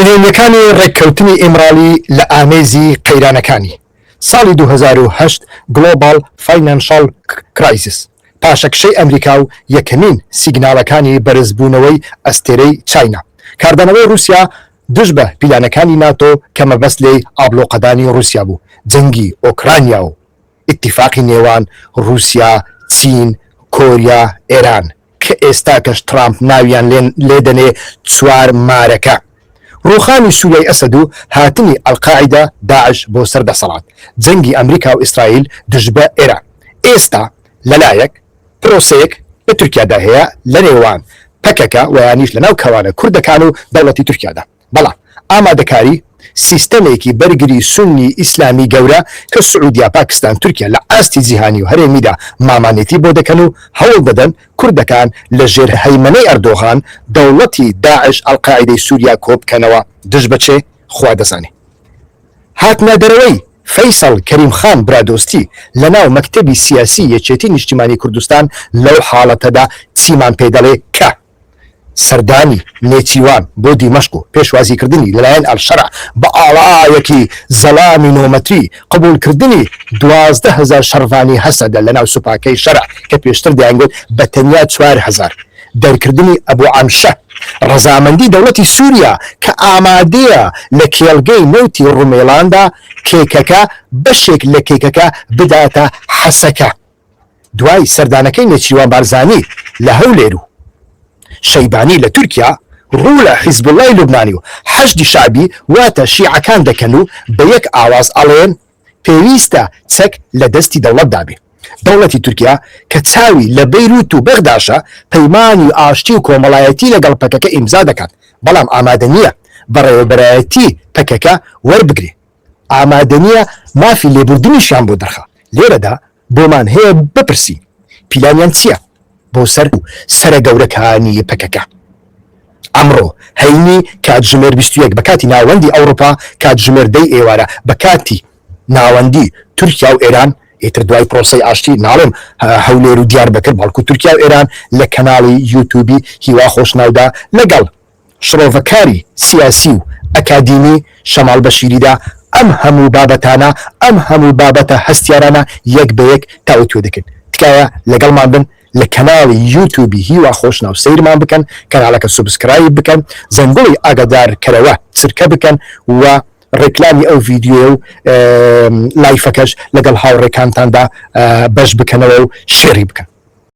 نهێنیەکانی ڕێککەوتنی ئێمرالی لە ئامێزی قەیرانەکانی ساڵی 2008 گلۆبال فاینانشال کرایسیس پاشەکشەی ئەمریکا و یەکەمین سیگنالەکانی بەرزبوونەوەی ئەستێرەی چاینا کاردانەوەی رووسیا دژ بە پیلانەکانی ناتۆ کە مەبەست لێی ئابلۆقەدانی رووسیا بوو جەنگی ئۆکرانیا و ئیتیفاقی نێوان رووسیا چین کۆریا ئێران کە ئێستا کەش ترامپ ناویان لێدەنێ چوار مارەکە ڕوخانی سوورەی ئەسەد و هاتنی ئەلقاعیدە داعش بۆ سەردەسەڵات جەنگی ئەمریکا و ئیسرائیل دژ بە ئێران ئێستا لەلایەک پرۆسەیەک لە تورکیادا هەیە لە نێوان پەکەکە ویانیش لە ناو کەوانە کوردەکان و دەوڵەتی تورکیادا بەڵام ئامادەکاری سیستەمێکی بەرگری سونی ئیسلامی گەورە کە سعودیا پاکستان تورکیا لە ئاستی جیهانی و هەرێمیدا مامانێتی بۆ دەکەن و هەوڵ دەدەن کوردەکان لە ژێر هەیمەنەی ئەردۆغان دەوڵەتی داعش ئەلقاعیدەی سووریا کۆ بکەنەوە دژ بەچێ خوا دەزانێ هاتنەدەرەوەی فەیسەڵ کەریمخان برادۆستی لە ناو مەکتەبی سیاسی یەکێتی نیشتیمانی کوردستان لەو حاڵەتەدا چیمان پێ دەڵێ کە سەردانی نێچیوان بۆ دیمەشق و پێشوازیکردنی لەلایەن ئەلشەرع بە ئاڵایەکی زەلامی نۆمەتری قبولکردنی 12,000 شەڕڤانی هەسەدە لە ناو سوپاکەی شەرع کە پێشتر دەیانگوت بە تەنیا 4,000 دەرکردنی ئەبوو عەمشە ڕەزامەندی دەوڵەتی سووریا کە ئامادەیە لە کێڵگەی نەوتی ڕومێڵاندا کێکەکە بەشێک لە کێکەکە بداتە حەسەکە دوای سەردانەکەی نێچیوان بارزانی لە هەولێر و شەیبانی لە تورکیا ڕوو لە حیزبوڵای لوبنانی و حەشدی شعبی واتە شیعەکان دەکەن و بە یەک ئاواز ئەڵێن پێویستە چەک لە دەستی دەوڵەتدا بێ دەوڵەتی تورکیا کە چاوی لە بەیروت و بەغداشە پەیمانی ئاشتی و کۆمەڵایەتی لەگەڵ پەکەکە ئیمزا دەکات بەڵام ئامادە نییە بەڕێوەبەرایەتی پەکەکە وەربگرێ ئامادە نییە مافی لێبوردنیشیان بۆ دەرخە لێرەدا بۆمان هەیە بپرسی پیلانیان چییە بۆ سەر و سرە گەورەکانی پەکەکە ئەمڕۆ هەینی کاتژمێر 21 بە کاتی ناوەندی ئەوروپا کاتژمێر 10 ئێوارە بە کاتی ناوەندی تورکیا و ئێران ئیتر دوای پرۆسەی ئاشتی ناڵێم هەولێر و دیار بەکرد بەڵکو تورکیا و ئێران لە کەناڵی یوتیوبی هیوا خۆشناودا لەگەڵ شڕۆڤەکاری سیاسی و ئەکادیمی شەماڵ بەشیریدا ئەم هەموو بابەتانە ئەم هەموو بابەتە هەستیارانە یەک بە یەک تاوتوێ دەکەن تکایە لەگەڵمان بن لە کەناڵی یوتیوبی هیوا خۆشناو سەیرمان بکەن کەناڵەکە سوبسکرایب بکەن زەنگۆڵی ئاگادارکەرەوە چرکە بکەن و ڕێکلامی ئەو ڤیددیۆ و لایفەکەش لەگەڵ هاوڕێکانتاندا بەش بکەنەوە و شێری بکەن